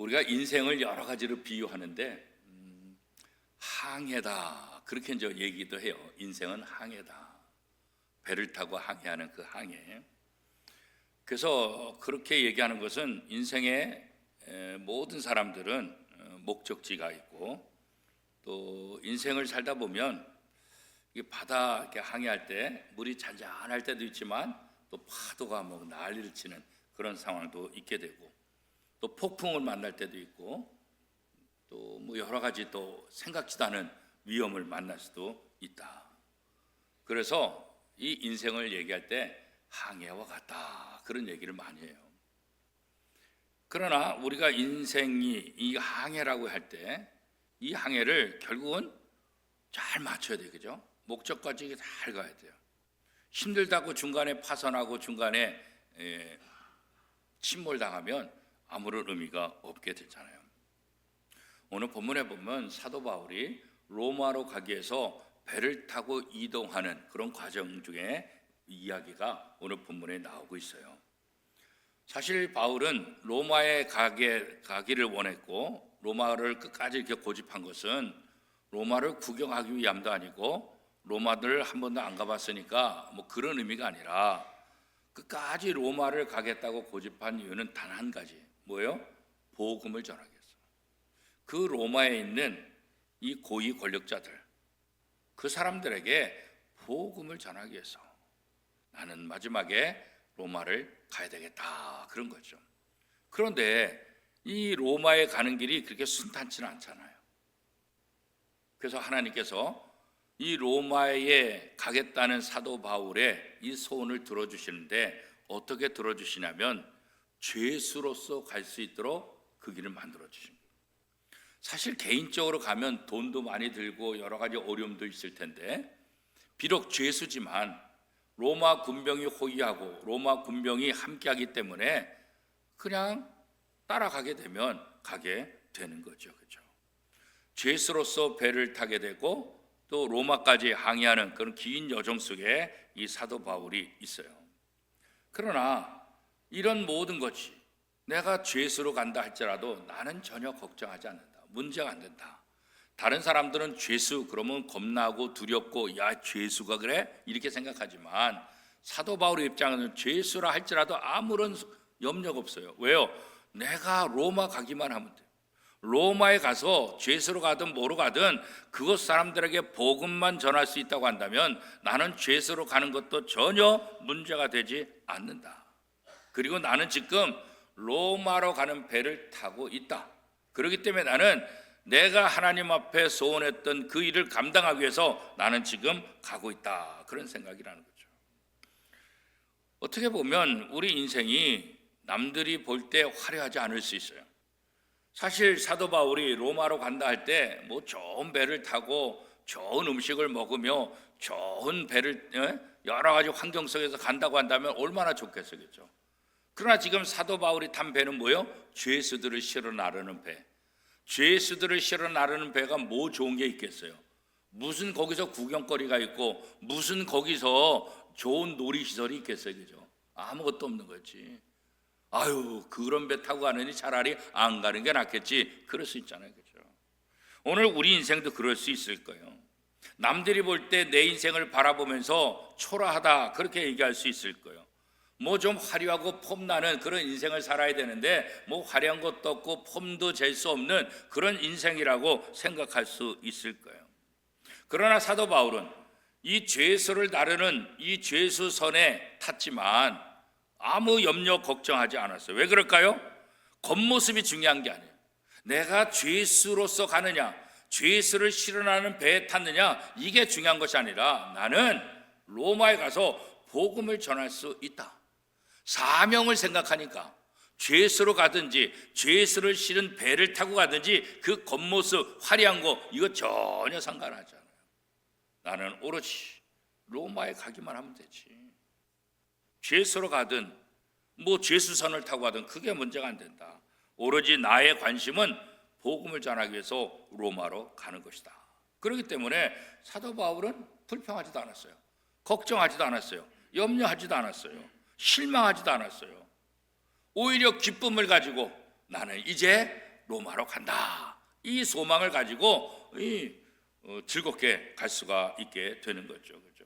우리가 인생을 여러 가지로 비유하는데 항해다 그렇게 이제 얘기도 해요. 인생은 항해다. 배를 타고 항해하는 그 항해. 그래서 그렇게 얘기하는 것은 인생의 모든 사람들은 목적지가 있고 또 인생을 살다 보면 바다 이렇게 항해할 때 물이 잔잔할 때도 있지만 또 파도가 뭐 난리를 치는 그런 상황도 있게 되고 또 폭풍을 만날 때도 있고 또 뭐 여러 가지 또 생각지도 않은 위험을 만날 수도 있다. 그래서 이 인생을 얘기할 때 항해와 같다 그런 얘기를 많이 해요. 그러나 우리가 인생이 이 항해라고 할 때 이 항해를 결국은 잘 맞춰야 돼요. 그죠? 목적까지 잘 가야 돼요. 힘들다고 중간에 파선하고 중간에 침몰당하면 아무런 의미가 없게 되잖아요. 오늘 본문에 보면 사도 바울이 로마로 가기 위해서 배를 타고 이동하는 그런 과정 중에 이야기가 오늘 본문에 나오고 있어요. 사실 바울은 로마에 가기를 원했고 로마를 끝까지 이렇게 고집한 것은 로마를 구경하기 위함도 아니고 로마를 한 번도 안 가봤으니까 뭐 그런 의미가 아니라 끝까지 로마를 가겠다고 고집한 이유는 단 한 가지. 뭐예요? 복음을 전하기 위해서. 그 로마에 있는 이 고위 권력자들, 그 사람들에게 복음을 전하기 위해서 나는 마지막에 로마를 가야 되겠다 그런 거죠. 그런데 이 로마에 가는 길이 그렇게 순탄치는 않잖아요. 그래서 하나님께서 이 로마에 가겠다는 사도 바울의 이 소원을 들어주시는데 어떻게 들어주시냐면 죄수로서 갈 수 있도록 그 길을 만들어 주십니다. 사실 개인적으로 가면 돈도 많이 들고 여러 가지 어려움도 있을 텐데 비록 죄수지만 로마 군병이 호위하고 로마 군병이 함께하기 때문에 그냥 따라가게 되면 가게 되는 거죠. 그렇죠? 죄수로서 배를 타게 되고 또 로마까지 항해하는 그런 긴 여정 속에 이 사도 바울이 있어요. 그러나 이런 모든 것이 내가 죄수로 간다 할지라도 나는 전혀 걱정하지 않는다. 문제가 안 된다. 다른 사람들은 죄수 그러면 겁나고 두렵고 야 죄수가 그래? 이렇게 생각하지만 사도 바울의 입장은 죄수라 할지라도 아무런 염려가 없어요. 왜요? 내가 로마 가기만 하면 돼요. 로마에 가서 죄수로 가든 뭐로 가든 그곳 사람들에게 복음만 전할 수 있다고 한다면 나는 죄수로 가는 것도 전혀 문제가 되지 않는다. 그리고 나는 지금 로마로 가는 배를 타고 있다. 그렇기 때문에 나는 내가 하나님 앞에 소원했던 그 일을 감당하기 위해서 나는 지금 가고 있다. 그런 생각이라는 거죠. 어떻게 보면 우리 인생이 남들이 볼 때 화려하지 않을 수 있어요. 사실 사도 바울이 로마로 간다 할 때 뭐 좋은 배를 타고 좋은 음식을 먹으며 좋은 배를 여러 가지 환경 속에서 간다고 한다면 얼마나 좋겠어요. 그렇죠? 그러나 지금 사도 바울이 탄 배는 뭐예요? 죄수들을 실어 나르는 배. 죄수들을 실어 나르는 배가 뭐 좋은 게 있겠어요? 무슨 거기서 구경거리가 있고 무슨 거기서 좋은 놀이시설이 있겠어요. 그죠? 아무것도 없는 거지. 아유 그런 배 타고 가느니 차라리 안 가는 게 낫겠지. 그럴 수 있잖아요. 그죠? 오늘 우리 인생도 그럴 수 있을 거예요. 남들이 볼 때 내 인생을 바라보면서 초라하다 그렇게 얘기할 수 있을 거예요. 뭐 좀 화려하고 폼나는 그런 인생을 살아야 되는데 뭐 화려한 것도 없고 폼도 잴 수 없는 그런 인생이라고 생각할 수 있을 거예요. 그러나 사도 바울은 이 죄수를 나르는 이 죄수선에 탔지만 아무 염려 걱정하지 않았어요. 왜 그럴까요? 겉모습이 중요한 게 아니에요. 내가 죄수로서 가느냐 죄수를 실어나는 배에 탔느냐 이게 중요한 것이 아니라 나는 로마에 가서 복음을 전할 수 있다. 사명을 생각하니까 죄수로 가든지 죄수를 실은 배를 타고 가든지 그 겉모습 화려한 거 이거 전혀 상관하지 않아요. 나는 오로지 로마에 가기만 하면 되지. 죄수로 가든 뭐 죄수선을 타고 가든 그게 문제가 안 된다. 오로지 나의 관심은 복음을 전하기 위해서 로마로 가는 것이다. 그렇기 때문에 사도 바울은 불평하지도 않았어요. 걱정하지도 않았어요. 염려하지도 않았어요. 실망하지도 않았어요. 오히려 기쁨을 가지고 나는 이제 로마로 간다. 이 소망을 가지고 즐겁게 갈 수가 있게 되는 거죠. 그죠?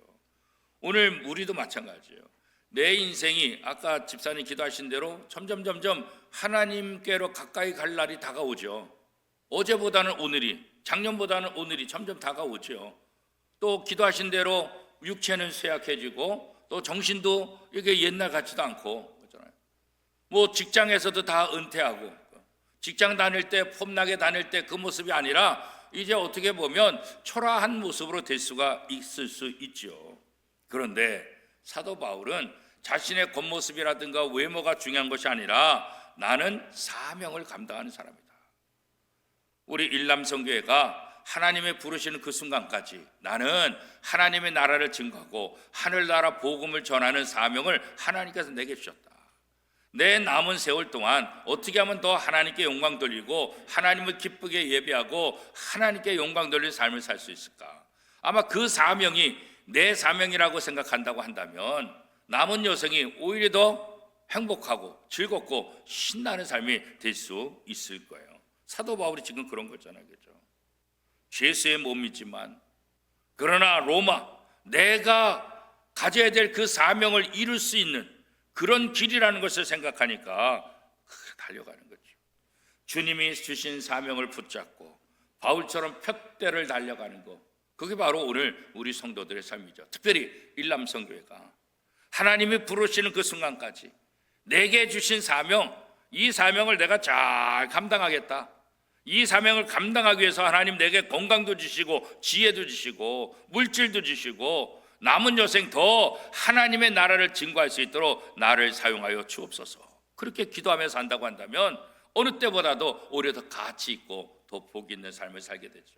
오늘 우리도 마찬가지예요. 내 인생이 아까 집사님 기도하신 대로 점점 하나님께로 가까이 갈 날이 다가오죠. 어제보다는 오늘이, 작년보다는 오늘이 점점 다가오죠. 또 기도하신 대로 육체는 쇠약해지고 또 정신도 이게 옛날 같지도 않고 그렇잖아요. 뭐 직장에서도 다 은퇴하고 직장 다닐 때 폼나게 다닐 때 그 모습이 아니라 이제 어떻게 보면 초라한 모습으로 될 수가 있을 수 있죠. 그런데 사도 바울은 자신의 겉모습이라든가 외모가 중요한 것이 아니라 나는 사명을 감당하는 사람이다. 우리 일남성교회가 하나님의 부르시는 그 순간까지 나는 하나님의 나라를 증거하고 하늘나라 복음을 전하는 사명을 하나님께서 내게 주셨다. 내 남은 세월 동안 어떻게 하면 더 하나님께 영광 돌리고 하나님을 기쁘게 예배하고 하나님께 영광 돌리는 삶을 살 수 있을까? 아마 그 사명이 내 사명이라고 생각한다고 한다면 남은 여생이 오히려 더 행복하고 즐겁고 신나는 삶이 될 수 있을 거예요. 사도 바울이 지금 그런 거잖아요. 그죠? 죄수의 몸이지만 그러나 로마, 내가 가져야 될 그 사명을 이룰 수 있는 그런 길이라는 것을 생각하니까 달려가는 거죠. 주님이 주신 사명을 붙잡고 바울처럼 푯대를 달려가는 것, 그게 바로 오늘 우리 성도들의 삶이죠. 특별히 일남성교회가 하나님이 부르시는 그 순간까지 내게 주신 사명, 이 사명을 내가 잘 감당하겠다. 이 사명을 감당하기 위해서 하나님 내게 건강도 주시고 지혜도 주시고 물질도 주시고 남은 여생 더 하나님의 나라를 증거할 수 있도록 나를 사용하여 주옵소서. 그렇게 기도하며 산다고 한다면 어느 때보다도 오히려 더 가치 있고 더 복 있는 삶을 살게 되죠.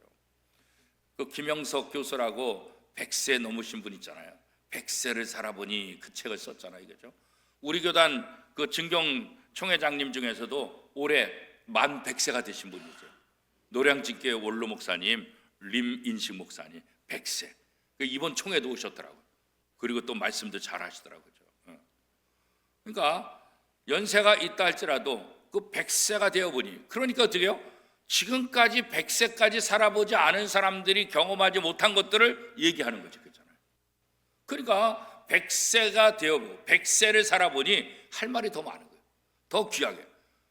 그 김영석 교수라고 100세 넘으신 분 있잖아요. 100세를 살아보니 그 책을 썼잖아요. 그죠? 우리 교단 그 증경 총회장님 중에서도 올해 만 100세가 되신 분이죠. 노량진교회 원로 목사님 림인식 목사님 100세. 이번 총회도 오셨더라고요. 그리고 또 말씀도 잘 하시더라고요. 그러니까 연세가 있다 할지라도 그 100세가 되어보니, 그러니까 어떻게 해요? 지금까지 100세까지 살아보지 않은 사람들이 경험하지 못한 것들을 얘기하는 거죠. 그렇잖아요. 그러니까 100세가 되어보고 100세를 살아보니 할 말이 더 많은 거예요. 더 귀하게.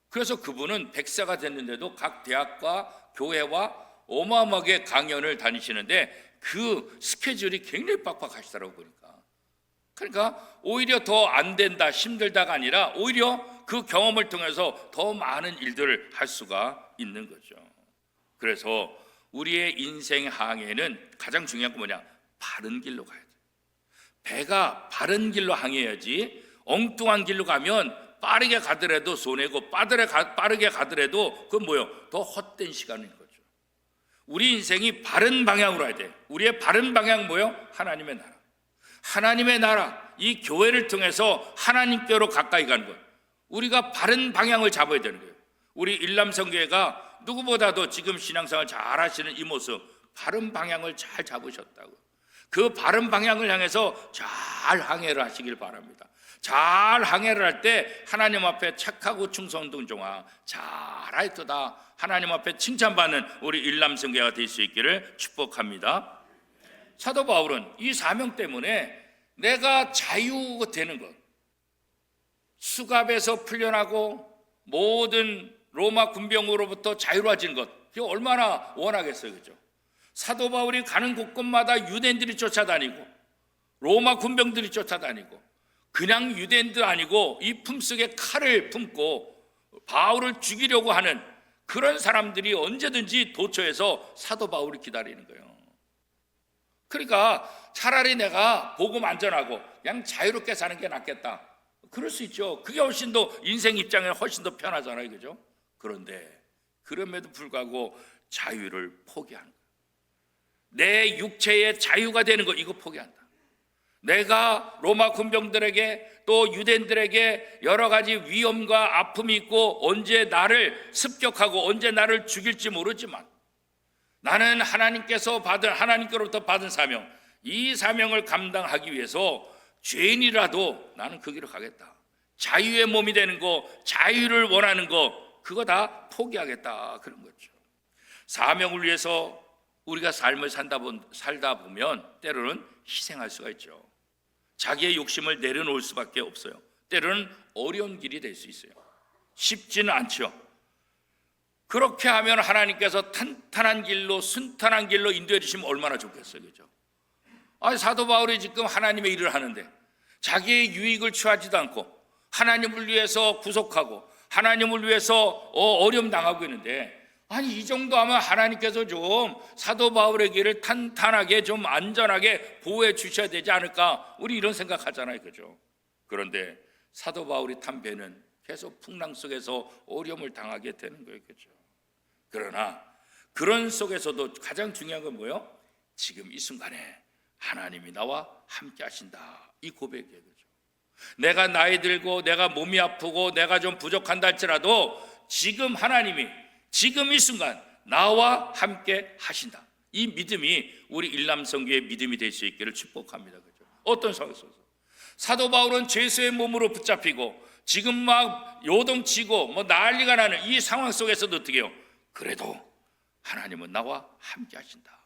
그래서 그분은 100세가 됐는데도 각 대학과 교회와 어마어마하게 강연을 다니시는데 그 스케줄이 굉장히 빡빡하시더라고 보니까. 그러니까 오히려 더 안 된다, 힘들다가 아니라 오히려 그 경험을 통해서 더 많은 일들을 할 수가 있는 거죠. 그래서 우리의 인생 항해는 가장 중요한 건 뭐냐? 바른 길로 가야 돼. 배가 바른 길로 항해야지 엉뚱한 길로 가면 빠르게 가더라도 손해고 빠르게 가더라도 그건 뭐예요? 더 헛된 시간인 거죠. 우리 인생이 바른 방향으로 가야 돼. 우리의 바른 방향은 뭐예요? 하나님의 나라. 하나님의 나라, 이 교회를 통해서 하나님께로 가까이 가는 거예요. 우리가 바른 방향을 잡아야 되는 거예요. 우리 일남성교회가 누구보다도 지금 신앙생활 잘 하시는 이 모습, 바른 방향을 잘 잡으셨다고. 그 바른 방향을 향해서 잘 항해를 하시길 바랍니다. 잘 항해를 할 때 하나님 앞에 착하고 충성등종하 잘하였도다 하나님 앞에 칭찬받는 우리 일남성교회가 될 수 있기를 축복합니다. 사도 바울은 이 사명 때문에 내가 자유되는 것, 수갑에서 풀려나고 모든 로마 군병으로부터 자유로워진 것, 이게 얼마나 원하겠어요. 그죠? 사도 바울이 가는 곳곳마다 유대인들이 쫓아다니고 로마 군병들이 쫓아다니고 그냥 유대인도 아니고 이 품속에 칼을 품고 바울을 죽이려고 하는 그런 사람들이 언제든지 도처에서 사도 바울을 기다리는 거예요. 그러니까 차라리 내가 복음 안전하고 그냥 자유롭게 사는 게 낫겠다. 그럴 수 있죠. 그게 훨씬 더 인생 입장에 훨씬 더 편하잖아요. 그죠? 그런데 그럼에도 불구하고 자유를 포기하는 거예요. 내 육체의 자유가 되는 거, 이거 포기한다. 내가 로마 군병들에게 또 유대인들에게 여러 가지 위험과 아픔이 있고 언제 나를 습격하고 언제 나를 죽일지 모르지만 나는 하나님께로부터 받은 사명, 이 사명을 감당하기 위해서 죄인이라도 나는 그 길을 가겠다. 자유의 몸이 되는 거, 자유를 원하는 거, 그거 다 포기하겠다 그런 거죠. 사명을 위해서 우리가 삶을 살다 보면 때로는 희생할 수가 있죠. 자기의 욕심을 내려놓을 수밖에 없어요. 때로는 어려운 길이 될 수 있어요. 쉽지는 않죠. 그렇게 하면 하나님께서 탄탄한 길로, 순탄한 길로 인도해 주시면 얼마나 좋겠어요, 그죠? 사도 바울이 지금 하나님의 일을 하는데 자기의 유익을 취하지도 않고 하나님을 위해서 구속하고 하나님을 위해서 어려움 당하고 있는데, 이 정도 하면 하나님께서 좀 사도 바울의 길을 탄탄하게 좀 안전하게 보호해 주셔야 되지 않을까, 우리 이런 생각하잖아요, 그죠? 그런데 사도 바울이 탄 배는 계속 풍랑 속에서 어려움을 당하게 되는 거예요, 그죠? 그러나 그런 속에서도 가장 중요한 건 뭐예요? 지금 이 순간에 하나님이 나와 함께 하신다, 이 고백이에요, 그죠? 내가 나이 들고 내가 몸이 아프고 내가 좀 부족한다 할지라도 지금 하나님이 지금 이 순간 나와 함께 하신다, 이 믿음이 우리 일남성교의 믿음이 될 수 있기를 축복합니다, 그죠? 어떤 상황에서 사도 바울은 죄수의 몸으로 붙잡히고 지금 막 요동치고 난리가 나는 이 상황 속에서도 어떻게 해요? 그래도 하나님은 나와 함께 하신다.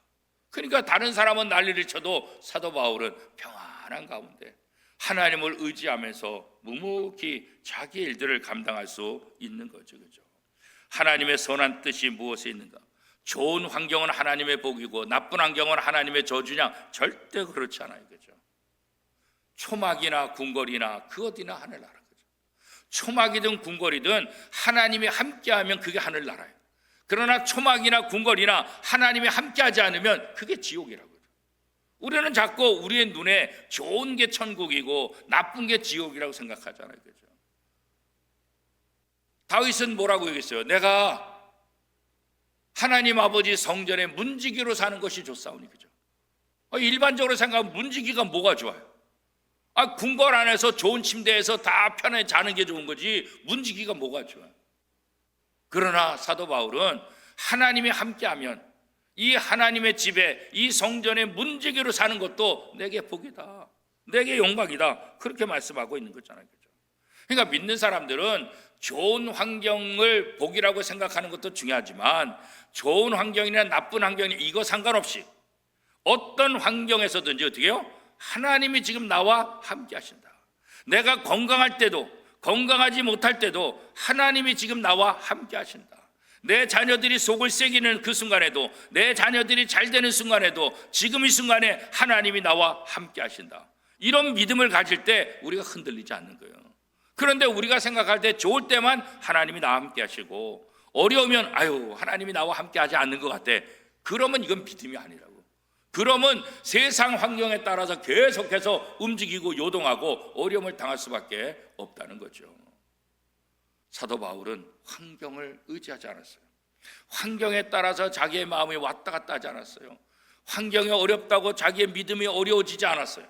그러니까 다른 사람은 난리를 쳐도 사도 바울은 평안한 가운데 하나님을 의지하면서 묵묵히 자기 일들을 감당할 수 있는 거죠, 그죠? 하나님의 선한 뜻이 무엇에 있는가? 좋은 환경은 하나님의 복이고 나쁜 환경은 하나님의 저주냐? 절대 그렇지 않아요, 그죠? 초막이나 궁궐이나 그 어디나 하늘나라, 그죠? 초막이든 궁궐이든 하나님이 함께하면 그게 하늘나라예요. 그러나 초막이나 궁궐이나 하나님이 함께하지 않으면 그게 지옥이라고요. 우리는 자꾸 우리의 눈에 좋은 게 천국이고 나쁜 게 지옥이라고 생각하잖아요, 그죠? 다윗은 뭐라고 얘기했어요? 내가 하나님 아버지 성전에 문지기로 사는 것이 좋사오니, 그죠? 일반적으로 생각하면 문지기가 뭐가 좋아요? 궁궐 안에서 좋은 침대에서 다 편하게 자는 게 좋은 거지 문지기가 뭐가 좋아요? 그러나 사도 바울은 하나님이 함께하면 이 하나님의 집에 이 성전에 문지기로 사는 것도 내게 복이다, 내게 영광이다, 그렇게 말씀하고 있는 거잖아요, 그죠? 그러니까 믿는 사람들은 좋은 환경을 복이라고 생각하는 것도 중요하지만 좋은 환경이나 나쁜 환경이 이거 상관없이 어떤 환경에서든지 어떻게 해요? 하나님이 지금 나와 함께 하신다. 내가 건강할 때도 건강하지 못할 때도 하나님이 지금 나와 함께 하신다. 내 자녀들이 속을 새기는 그 순간에도, 내 자녀들이 잘 되는 순간에도 지금 이 순간에 하나님이 나와 함께 하신다. 이런 믿음을 가질 때 우리가 흔들리지 않는 거예요. 그런데 우리가 생각할 때 좋을 때만 하나님이 나와 함께 하시고 어려우면 하나님이 나와 함께 하지 않는 것 같아. 그러면 이건 믿음이 아니라고. 그러면 세상 환경에 따라서 계속해서 움직이고 요동하고 어려움을 당할 수밖에 없다는 거죠. 사도 바울은 환경을 의지하지 않았어요. 환경에 따라서 자기의 마음이 왔다 갔다 하지 않았어요. 환경이 어렵다고 자기의 믿음이 어려워지지 않았어요.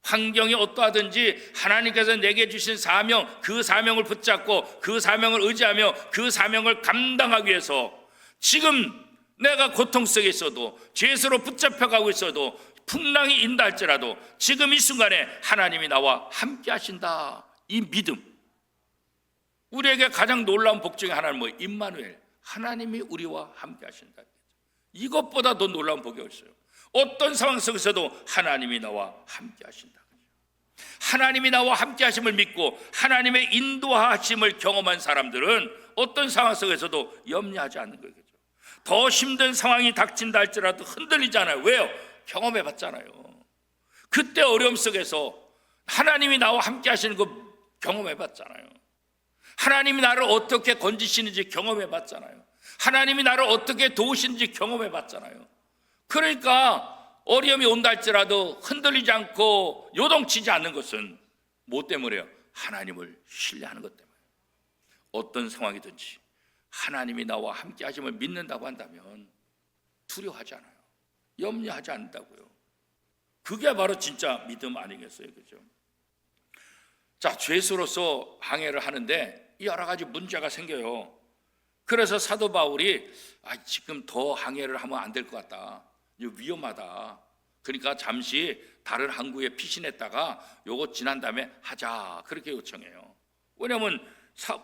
환경이 어떠하든지 하나님께서 내게 주신 사명, 그 사명을 붙잡고 그 사명을 의지하며 그 사명을 감당하기 위해서 지금 내가 고통 속에 있어도 죄수로 붙잡혀가고 있어도 풍랑이 인다 할지라도 지금 이 순간에 하나님이 나와 함께 하신다, 이 믿음. 우리에게 가장 놀라운 복 중에 하나는 뭐예요? 임마누엘, 하나님이 우리와 함께 하신다. 이것보다 더 놀라운 복이 없어요. 어떤 상황 속에서도 하나님이 나와 함께 하신다. 하나님이 나와 함께 하심을 믿고 하나님의 인도하심을 경험한 사람들은 어떤 상황 속에서도 염려하지 않는 거예요. 더 힘든 상황이 닥친다 할지라도 흔들리지 않아요. 왜요? 경험해 봤잖아요. 그때 어려움 속에서 하나님이 나와 함께 하시는 거 경험해 봤잖아요. 하나님이 나를 어떻게 건지시는지 경험해 봤잖아요. 하나님이 나를 어떻게 도우시는지 경험해 봤잖아요. 그러니까 어려움이 온다 할지라도 흔들리지 않고 요동치지 않는 것은 뭐 때문에요? 하나님을 신뢰하는 것 때문에. 어떤 상황이든지 하나님이 나와 함께 하심을 믿는다고 한다면 두려워하지 않아요. 염려하지 않는다고요. 그게 바로 진짜 믿음 아니겠어요, 그죠? 자, 죄수로서 항해를 하는데 여러 가지 문제가 생겨요. 그래서 사도 바울이 지금 더 항해를 하면 안 될 것 같다, 위험하다. 그러니까 잠시 다른 항구에 피신했다가 요거 지난 다음에 하자, 그렇게 요청해요. 왜냐하면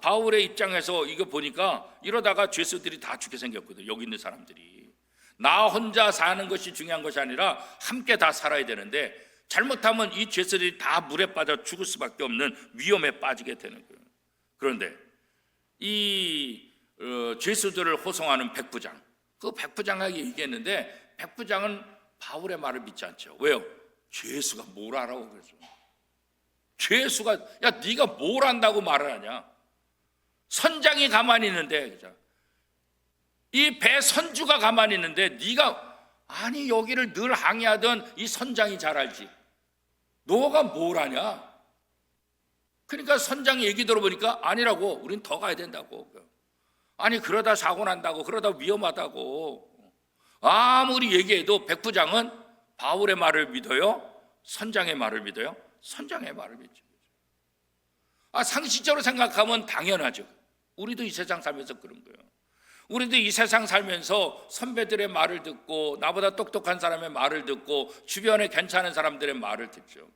바울의 입장에서 이거 보니까 이러다가 죄수들이 다 죽게 생겼거든. 여기 있는 사람들이 나 혼자 사는 것이 중요한 것이 아니라 함께 다 살아야 되는데 잘못하면 이 죄수들이 다 물에 빠져 죽을 수밖에 없는 위험에 빠지게 되는 거예요. 그런데 이 죄수들을 호송하는 백부장, 그 백부장에게 얘기했는데 백부장은 바울의 말을 믿지 않죠. 왜요? 죄수가 뭘 알아고 그러죠. 죄수가 야 네가 뭘 안다고 말을 하냐. 선장이 가만히 있는데, 그죠? 이 배 선주가 가만히 있는데 네가 아니 여기를 늘 항해하던 이 선장이 잘 알지. 너가 뭘 아냐? 그러니까 선장 얘기 들어보니까 아니라고, 우린 더 가야 된다고. 아니 그러다 사고 난다고, 그러다 위험하다고. 아무리 얘기해도 백부장은 바울의 말을 믿어요? 선장의 말을 믿어요? 선장의 말을 믿죠. 상식적으로 생각하면 당연하죠. 우리도 이 세상 살면서 그런 거예요. 우리도 이 세상 살면서 선배들의 말을 듣고 나보다 똑똑한 사람의 말을 듣고 주변에 괜찮은 사람들의 말을 듣죠.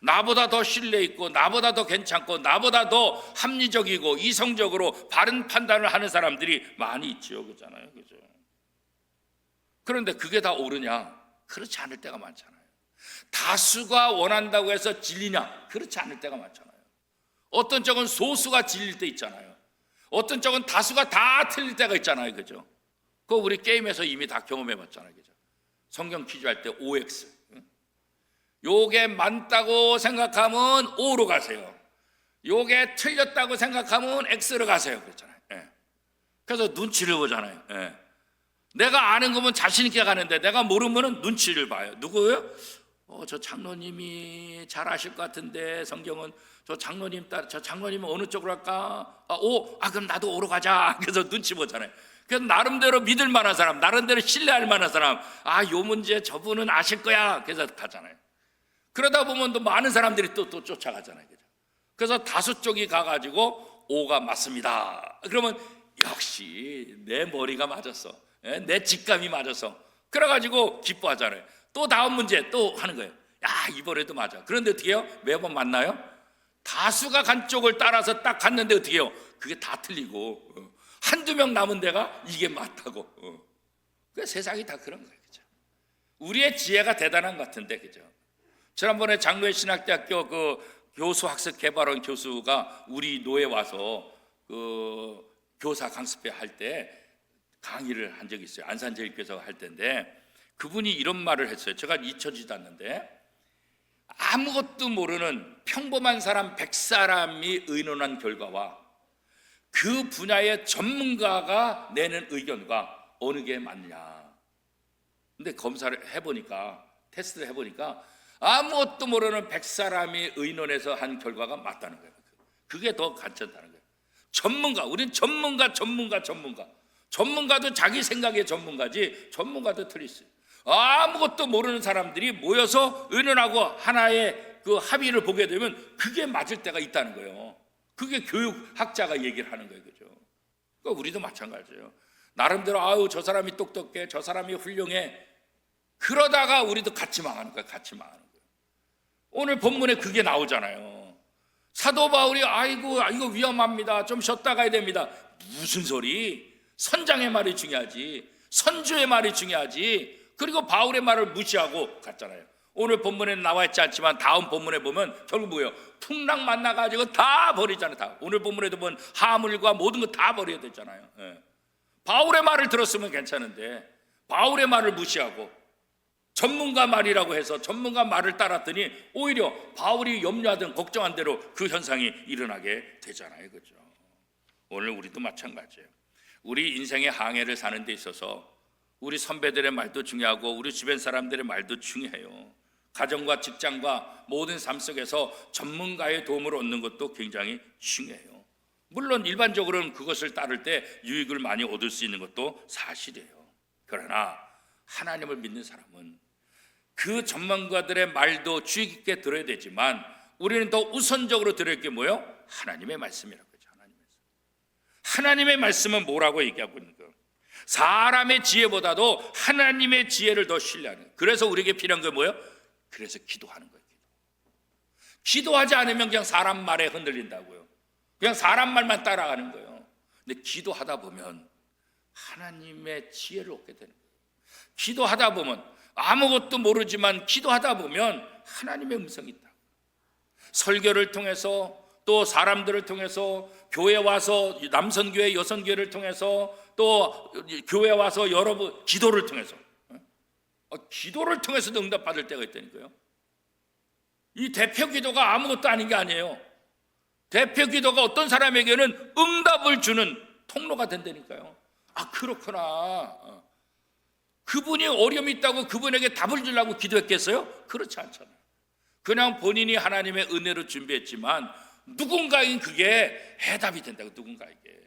나보다 더 신뢰 있고 나보다 더 괜찮고 나보다 더 합리적이고 이성적으로 바른 판단을 하는 사람들이 많이 있죠. 그렇잖아요. 그죠? 그런데 그게 다 옳으냐? 그렇지 않을 때가 많잖아요. 다수가 원한다고 해서 진리냐? 그렇지 않을 때가 많잖아요. 어떤 쪽은 소수가 진릴 때 있잖아요. 어떤 쪽은 다수가 다 틀릴 때가 있잖아요. 그죠? 그거 우리 게임에서 이미 다 경험해 봤잖아요. 그죠? 성경 퀴즈 할 때 OX. 요게 맞다고 생각하면 O로 가세요. 요게 틀렸다고 생각하면 X로 가세요. 그렇잖아요. 예. 그래서 눈치를 보잖아요. 예. 내가 아는 거면 자신 있게 가는데 내가 모르면 눈치를 봐요. 누구예요? 저 장로님이 잘 아실 것 같은데 성경은 저 장로님은 어느 쪽으로 할까? 그럼 나도 O로 가자. 그래서 눈치 보잖아요. 그래서 나름대로 믿을 만한 사람, 나름대로 신뢰할 만한 사람, 요 문제 저분은 아실 거야. 그래서 가잖아요. 그러다 보면 또 많은 사람들이 또 쫓아가잖아요. 그죠? 그래서 다수 쪽이 가가지고 O가 맞습니다. 그러면 역시 내 머리가 맞았어. 내 직감이 맞았어. 그래가지고 기뻐하잖아요. 또 다음 문제 또 하는 거예요. 이번에도 맞아. 그런데 어떻게 해요? 매번 맞나요? 다수가 간 쪽을 따라서 딱 갔는데 어떻게 해요? 그게 다 틀리고 한두 명 남은 데가 이게 맞다고. 그 세상이 다 그런 거예요. 그죠? 우리의 지혜가 대단한 것 같은데, 그죠? 지난번에 장로의 신학대학교 그 교수 학습 개발원 교수가 우리 노에 와서 그 교사 강습회 할 때 강의를 한 적이 있어요. 안산제일교회에서 할 때인데 그분이 이런 말을 했어요. 제가 잊혀지지도 않는데 아무것도 모르는 평범한 사람 100사람이 의논한 결과와 그 분야의 전문가가 내는 의견과 어느 게 맞냐. 근데 검사를 해보니까, 테스트를 해보니까 아무것도 모르는 100사람이 의논해서 한 결과가 맞다는 거예요. 그게 더 괜찮다는 거예요. 전문가, 우린 전문가도 자기 생각의 전문가지 전문가도 틀릴 수 있어요. 아무것도 모르는 사람들이 모여서 의논하고 하나의 그 합의를 보게 되면 그게 맞을 때가 있다는 거예요. 그게 교육학자가 얘기를 하는 거예요. 그죠? 그러니까 우리도 마찬가지예요. 나름대로 저 사람이 똑똑해, 저 사람이 훌륭해. 그러다가 우리도 같이 망하는 거예요. 같이 망하는 거예요. 오늘 본문에 그게 나오잖아요. 사도 바울이 이거 위험합니다. 좀 쉬었다 가야 됩니다. 무슨 소리? 선장의 말이 중요하지. 선주의 말이 중요하지. 그리고 바울의 말을 무시하고 갔잖아요. 오늘 본문에는 나와 있지 않지만 다음 본문에 보면 결국 뭐예요? 풍랑 만나가지고 다 버리잖아요. 다. 오늘 본문에도 보면 하물과 모든 거 다 버려야 되잖아요. 예. 바울의 말을 들었으면 괜찮은데 바울의 말을 무시하고 전문가 말이라고 해서 전문가 말을 따랐더니 오히려 바울이 염려하던 걱정한 대로 그 현상이 일어나게 되잖아요. 그렇죠? 오늘 우리도 마찬가지예요. 우리 인생의 항해를 사는 데 있어서 우리 선배들의 말도 중요하고 우리 주변 사람들의 말도 중요해요. 가정과 직장과 모든 삶 속에서 전문가의 도움을 얻는 것도 굉장히 중요해요. 물론 일반적으로는 그것을 따를 때 유익을 많이 얻을 수 있는 것도 사실이에요. 그러나 하나님을 믿는 사람은 그 전문가들의 말도 주의 깊게 들어야 되지만 우리는 더 우선적으로 들을 게 뭐예요? 하나님의 말씀이라고 하죠. 하나님의 말씀은 뭐라고 얘기하고 있는 거예요? 사람의 지혜보다도 하나님의 지혜를 더 신뢰하는 거예요. 그래서 우리에게 필요한 게 뭐예요? 그래서 기도하는 거예요. 기도하지 않으면 그냥 사람 말에 흔들린다고요. 그냥 사람 말만 따라가는 거예요. 근데 기도하다 보면 하나님의 지혜를 얻게 되는 거예요. 기도하다 보면 아무것도 모르지만 기도하다 보면 하나님의 음성이 있다. 설교를 통해서 또 사람들을 통해서 교회 와서 남선교회 여선교회를 통해서 또 교회 와서 여러분 기도를 통해서 기도를 통해서도 응답받을 때가 있다니까요. 이 대표 기도가 아무것도 아닌 게 아니에요. 대표 기도가 어떤 사람에게는 응답을 주는 통로가 된다니까요. 아, 그렇구나. 그분이 어려움이 있다고 그분에게 답을 주려고 기도했겠어요? 그렇지 않잖아요. 그냥 본인이 하나님의 은혜로 준비했지만 누군가에게 그게 해답이 된다고. 누군가에게.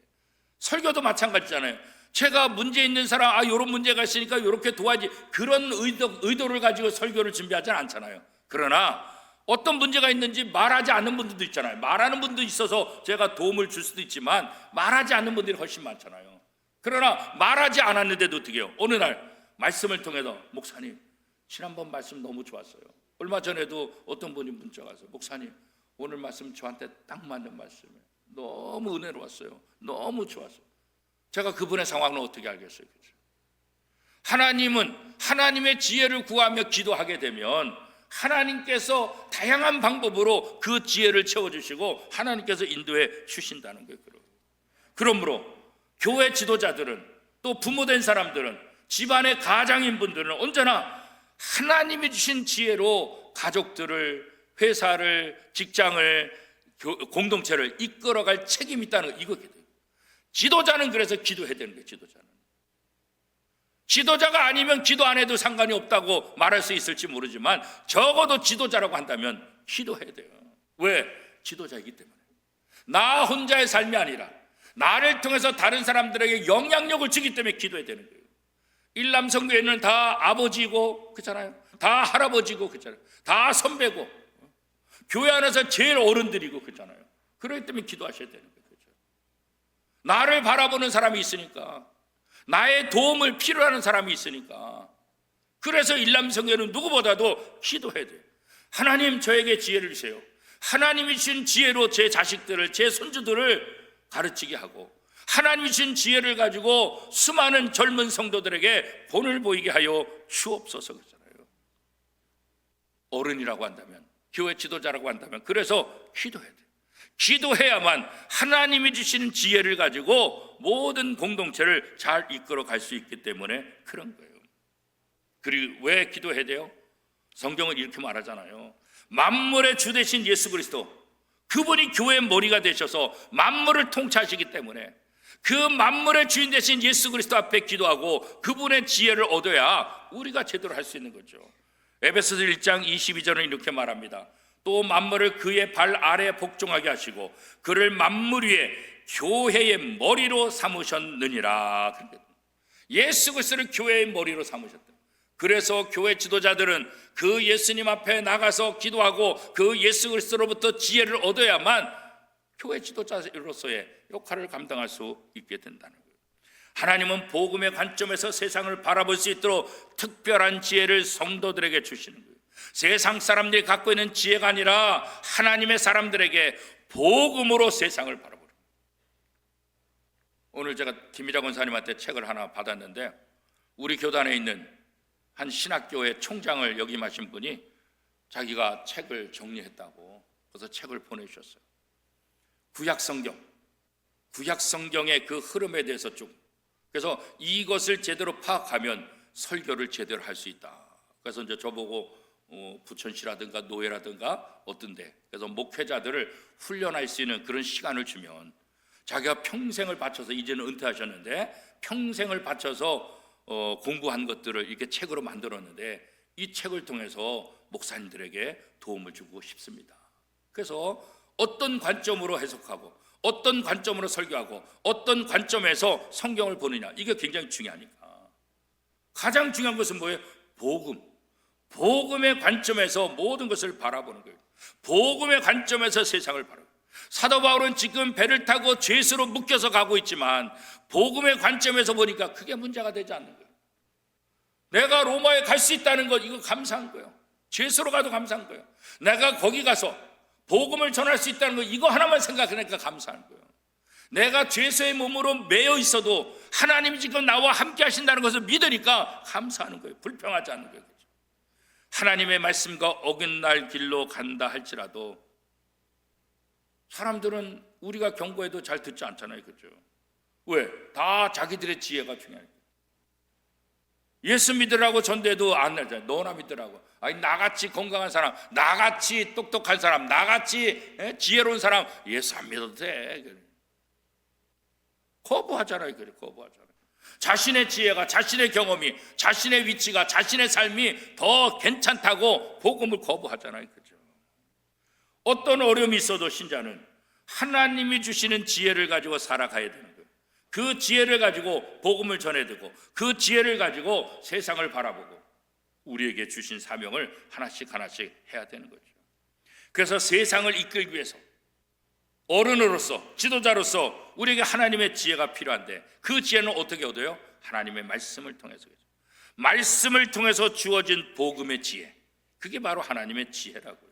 설교도 마찬가지잖아요. 제가 문제 있는 사람, 이런 문제가 있으니까 이렇게 도와야지, 그런 의도를 가지고 설교를 준비하지 않잖아요. 그러나 어떤 문제가 있는지 말하지 않는 분들도 있잖아요. 말하는 분도 있어서 제가 도움을 줄 수도 있지만 말하지 않는 분들이 훨씬 많잖아요. 그러나 말하지 않았는데도 어떻게 해요? 어느 날 말씀을 통해서, 목사님 지난번 말씀 너무 좋았어요. 얼마 전에도 어떤 분이 문자가 왔어요. 목사님 오늘 말씀 저한테 딱 맞는 말씀이에요. 너무 은혜로웠어요. 너무 좋았어요. 제가 그분의 상황을 어떻게 알겠어요? 그렇죠? 하나님은 하나님의 지혜를 구하며 기도하게 되면 하나님께서 다양한 방법으로 그 지혜를 채워주시고 하나님께서 인도해 주신다는 거예요. 그러므로 교회 지도자들은, 또 부모된 사람들은, 집안의 가장인 분들은 언제나 하나님이 주신 지혜로 가족들을, 회사를, 직장을, 공동체를 이끌어갈 책임이 있다는 거, 이거거든요. 지도자는 그래서 기도해야 되는 거예요. 지도자가 아니면 기도 안 해도 상관이 없다고 말할 수 있을지 모르지만 적어도 지도자라고 한다면 기도해야 돼요. 왜? 지도자이기 때문에. 나 혼자의 삶이 아니라 나를 통해서 다른 사람들에게 영향력을 주기 때문에 기도해야 되는 거예요. 일남성교회는 다 아버지고 그렇잖아요. 다 할아버지고 그렇잖아요. 다 선배고 교회 안에서 제일 어른들이고 그렇잖아요. 그렇기 때문에 기도하셔야 되는 거예요. 그렇죠? 나를 바라보는 사람이 있으니까, 나의 도움을 필요로 하는 사람이 있으니까. 그래서 일남성교회는 누구보다도 기도해야 돼요. 하나님 저에게 지혜를 주세요. 하나님이 주신 지혜로 제 자식들을, 제 손주들을 가르치게 하고, 하나님이 주신 지혜를 가지고 수많은 젊은 성도들에게 본을 보이게 하여 주옵소서. 그러잖아요. 어른이라고 한다면, 교회 지도자라고 한다면 그래서 기도해야 돼요. 기도해야만 하나님이 주시는 지혜를 가지고 모든 공동체를 잘 이끌어 갈 수 있기 때문에 그런 거예요. 그리고 왜 기도해야 돼요? 성경은 이렇게 말하잖아요. 만물의 주 되신 예수 그리스도, 그분이 교회의 머리가 되셔서 만물을 통치하시기 때문에 그 만물의 주인 되신 예수 그리스도 앞에 기도하고 그분의 지혜를 얻어야 우리가 제대로 할 수 있는 거죠. 에베소서 1장 22절은 이렇게 말합니다. 또 만물을 그의 발 아래에 복종하게 하시고 그를 만물 위에 교회의 머리로 삼으셨느니라. 예수 그리스도를 교회의 머리로 삼으셨다. 그래서 교회 지도자들은 그 예수님 앞에 나가서 기도하고 그 예수 그리스도로부터 지혜를 얻어야만 교회 지도자로서의 역할을 감당할 수 있게 된다는 거예요. 하나님은 복음의 관점에서 세상을 바라볼 수 있도록 특별한 지혜를 성도들에게 주시는 거예요. 세상 사람들이 갖고 있는 지혜가 아니라 하나님의 사람들에게 복음으로 세상을 바라보는 거예요. 오늘 제가 김희자 권사님한테 책을 하나 받았는데, 우리 교단에 있는 한 신학교의 총장을 역임하신 분이 자기가 책을 정리했다고 그래서 책을 보내주셨어요. 구약성경의 그 흐름에 대해서 쭉, 그래서 이것을 제대로 파악하면 설교를 제대로 할 수 있다. 그래서 이제 저보고 부천시라든가 노예라든가 어떤데, 그래서 목회자들을 훈련할 수 있는 그런 시간을 주면 자기가 평생을 바쳐서, 이제는 은퇴하셨는데 평생을 바쳐서 공부한 것들을 이렇게 책으로 만들었는데 이 책을 통해서 목사님들에게 도움을 주고 싶습니다. 그래서 어떤 관점으로 해석하고 어떤 관점으로 설교하고 어떤 관점에서 성경을 보느냐, 이게 굉장히 중요하니까. 가장 중요한 것은 뭐예요? 복음의 관점에서 모든 것을 바라보는 거예요. 복음의 관점에서 세상을 바라보는 거예요. 사도 바울은 지금 배를 타고 죄수로 묶여서 가고 있지만 복음의 관점에서 보니까 그게 문제가 되지 않는 거예요. 내가 로마에 갈 수 있다는 것, 이거 감사한 거예요. 죄수로 가도 감사한 거예요. 내가 거기 가서 복음을 전할 수 있다는 거, 이거 하나만 생각하니까 감사한 거예요. 내가 죄수의 몸으로 매여 있어도 하나님이 지금 나와 함께 하신다는 것을 믿으니까 감사하는 거예요. 불평하지 않는 거예요. 하나님의 말씀과 어긋날 길로 간다 할지라도 사람들은 우리가 경고해도 잘 듣지 않잖아요. 그렇죠? 왜? 다 자기들의 지혜가 중요하니까. 예수 믿으라고 전도해도 안 하잖아요. 너나 믿으라고. 아니, 나같이 건강한 사람, 나같이 똑똑한 사람, 나같이 지혜로운 사람 예수 안 믿어도 돼. 거부하잖아요. 그래, 거부하잖아요. 자신의 지혜가, 자신의 경험이, 자신의 위치가, 자신의 삶이 더 괜찮다고 복음을 거부하잖아요. 그죠? 어떤 어려움이 있어도 신자는 하나님이 주시는 지혜를 가지고 살아가야 되는 거예요. 그 지혜를 가지고 복음을 전해야 되고, 그 지혜를 가지고 세상을 바라보고 우리에게 주신 사명을 하나씩 하나씩 해야 되는 거죠. 그래서 세상을 이끌기 위해서 어른으로서, 지도자로서 우리에게 하나님의 지혜가 필요한데, 그 지혜는 어떻게 얻어요? 하나님의 말씀을 통해서. 말씀을 통해서 주어진 복음의 지혜, 그게 바로 하나님의 지혜라고요.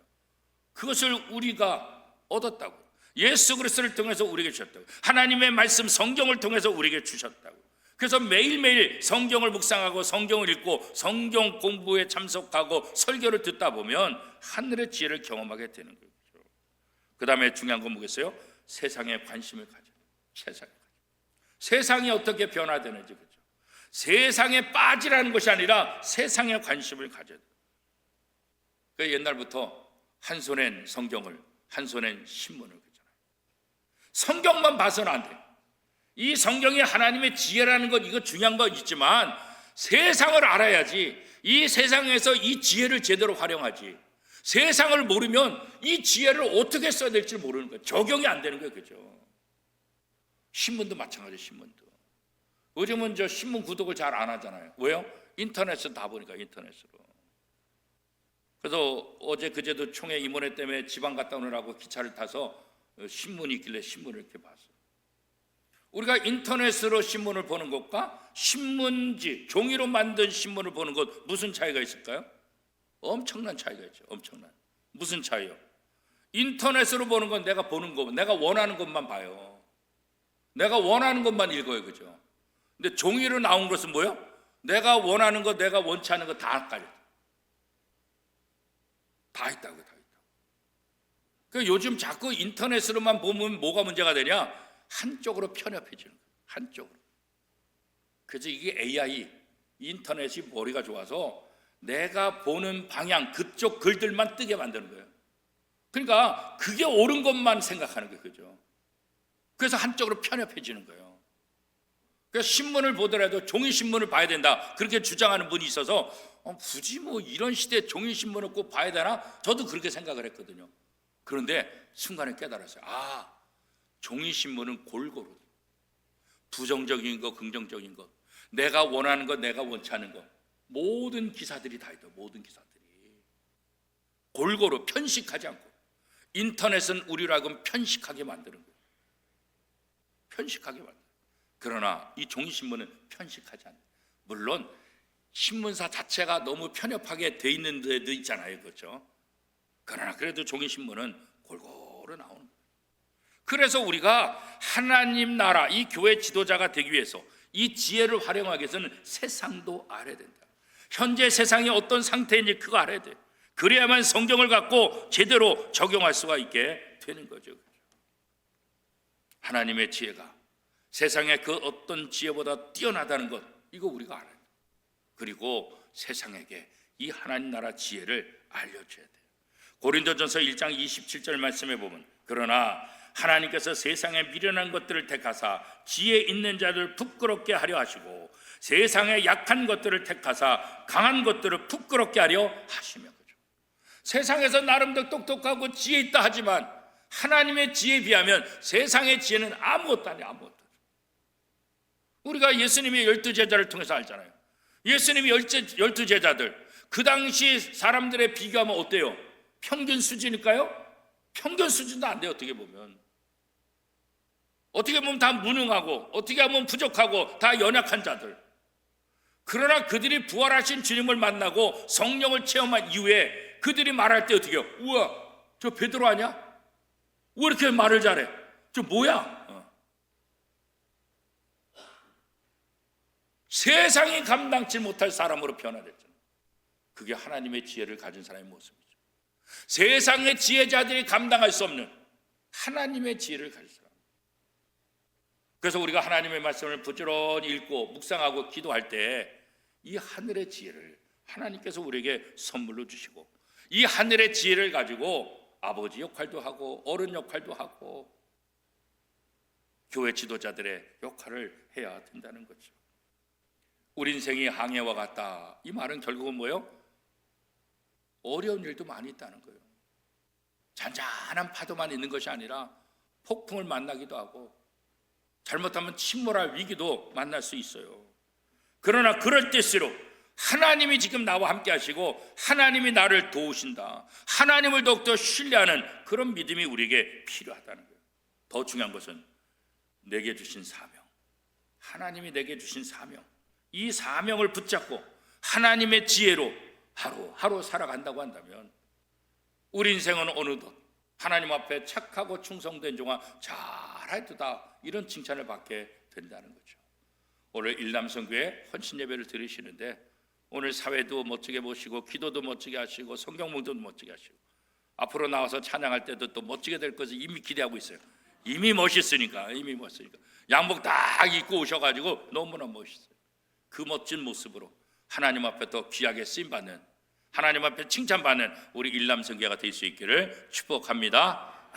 그것을 우리가 얻었다고요. 예수 그리스도를 통해서 우리에게 주셨다고. 하나님의 말씀 성경을 통해서 우리에게 주셨다고. 그래서 매일매일 성경을 묵상하고 성경을 읽고 성경 공부에 참석하고 설교를 듣다 보면 하늘의 지혜를 경험하게 되는 거예요. 그 다음에 중요한 건 뭐겠어요? 세상에 관심을 가져요. 세상이 어떻게 변화되는지. 그렇죠? 세상에 빠지라는 것이 아니라 세상에 관심을 가져야 돼요. 그 옛날부터 한 손엔 성경을, 한 손엔 신문을 그잖아요. 성경만 봐서는 안 돼요. 이 성경이 하나님의 지혜라는 것, 이거 중요한 거 있지만 세상을 알아야지 이 세상에서 이 지혜를 제대로 활용하지. 세상을 모르면 이 지혜를 어떻게 써야 될지 모르는 거예요. 적용이 안 되는 거예요. 그죠? 신문도 마찬가지예요. 신문도. 요즘은 저 신문 구독을 잘 안 하잖아요. 왜요? 인터넷에서 다 보니까, 인터넷으로. 그래서 어제 그제도 총회 임원회 때문에 지방 갔다 오느라고 기차를 타서 신문이 있길래 신문을 이렇게 봤어요. 우리가 인터넷으로 신문을 보는 것과 신문지, 종이로 만든 신문을 보는 것, 무슨 차이가 있을까요? 엄청난 차이가 있죠. 엄청난. 무슨 차이요? 인터넷으로 보는 건 내가 보는 거, 내가 원하는 것만 봐요. 내가 원하는 것만 읽어요. 그죠? 근데 종이로 나온 것은 뭐예요? 내가 원하는 것, 내가 원치 않는 거 다 깔려. 다 있다고, 다 있다고. 그러니까 요즘 자꾸 인터넷으로만 보면 뭐가 문제가 되냐? 한쪽으로 편협해지는 거예요. 한쪽으로. 그래서 이게 AI, 인터넷이 머리가 좋아서 내가 보는 방향, 그쪽 글들만 뜨게 만드는 거예요. 그러니까 그게 옳은 것만 생각하는 거예요. 그죠? 그래서 한쪽으로 편협해지는 거예요. 그래서 신문을 보더라도 종이신문을 봐야 된다, 그렇게 주장하는 분이 있어서 굳이 뭐 이런 시대에 종이신문을 꼭 봐야 되나? 저도 그렇게 생각을 했거든요. 그런데 순간에 깨달았어요. 아, 종이신문은 골고루 부정적인 것, 긍정적인 것, 내가 원하는 것, 내가 원치 않은 것, 모든 기사들이 다 있다. 모든 기사들이 골고루 편식하지 않고. 인터넷은 우리로 하여금 편식하게 만드는 거예요. 편식하게 만드는. 그러나 이 종이신문은 편식하지 않아요. 물론 신문사 자체가 너무 편협하게 돼 있는 데도 있잖아요. 그렇죠? 그러나 그래도 종이신문은 골고루 나오는 거예요. 그래서 우리가 하나님 나라, 이 교회 지도자가 되기 위해서 이 지혜를 활용하기 위해서는 세상도 알아야 된다. 현재 세상이 어떤 상태인지 그거 알아야 돼요. 그래야만 성경을 갖고 제대로 적용할 수가 있게 되는 거죠. 하나님의 지혜가 세상의 그 어떤 지혜보다 뛰어나다는 것, 이거 우리가 알아야 돼요. 그리고 세상에게 이 하나님 나라 지혜를 알려줘야 돼요. 고린도전서 1장 27절 말씀에 보면, 그러나 하나님께서 세상에 미련한 것들을 택하사 지혜 있는 자들 부끄럽게 하려 하시고 세상에 약한 것들을 택하사 강한 것들을 부끄럽게 하려 하시며. 그죠? 세상에서 나름대로 똑똑하고 지혜 있다 하지만 하나님의 지혜에 비하면 세상의 지혜는 아무것도 아니에요. 아무것도. 우리가 예수님의 12제자를 통해서 알잖아요. 예수님이 12제자들, 그 당시 사람들의 비교하면 어때요? 평균 수준일까요? 평균 수준도 안 돼요. 어떻게 보면 다 무능하고, 어떻게 보면 부족하고, 다 연약한 자들. 그러나 그들이 부활하신 주님을 만나고 성령을 체험한 이후에 그들이 말할 때 어떻게 해요? 우와, 저 베드로 아니야? 왜 이렇게 말을 잘해? 저 뭐야? 세상이 감당치 못할 사람으로 변화됐잖아요. 그게 하나님의 지혜를 가진 사람의 모습이죠. 세상의 지혜자들이 감당할 수 없는 하나님의 지혜를 가진 사람. 그래서 우리가 하나님의 말씀을 부지런히 읽고 묵상하고 기도할 때 이 하늘의 지혜를 하나님께서 우리에게 선물로 주시고, 이 하늘의 지혜를 가지고 아버지 역할도 하고 어른 역할도 하고 교회 지도자들의 역할을 해야 된다는 거죠. 우리 인생이 항해와 같다, 이 말은 결국은 뭐예요? 어려운 일도 많이 있다는 거예요. 잔잔한 파도만 있는 것이 아니라 폭풍을 만나기도 하고 잘못하면 침몰할 위기도 만날 수 있어요. 그러나 그럴 때일수록 하나님이 지금 나와 함께 하시고 하나님이 나를 도우신다, 하나님을 더욱더 신뢰하는 그런 믿음이 우리에게 필요하다는 거예요. 더 중요한 것은 내게 주신 사명, 하나님이 내게 주신 사명, 이 사명을 붙잡고 하나님의 지혜로 하루하루 살아간다고 한다면 우리 인생은 어느덧 하나님 앞에 착하고 충성된 종아 잘하였도다, 이런 칭찬을 받게 된다는 거죠. 오늘 일남성교회 헌신예배를 드리시는데 오늘 사회도 멋지게 보시고 기도도 멋지게 하시고 성경 묵도 멋지게 하시고 앞으로 나와서 찬양할 때도 또 멋지게 될 것을 이미 기대하고 있어요. 이미 멋있으니까 양복 딱 입고 오셔가지고 너무나 멋있어요. 그 멋진 모습으로 하나님 앞에 더 귀하게 쓰임받는, 하나님 앞에 칭찬받는 우리 일남성교회가 될 수 있기를 축복합니다.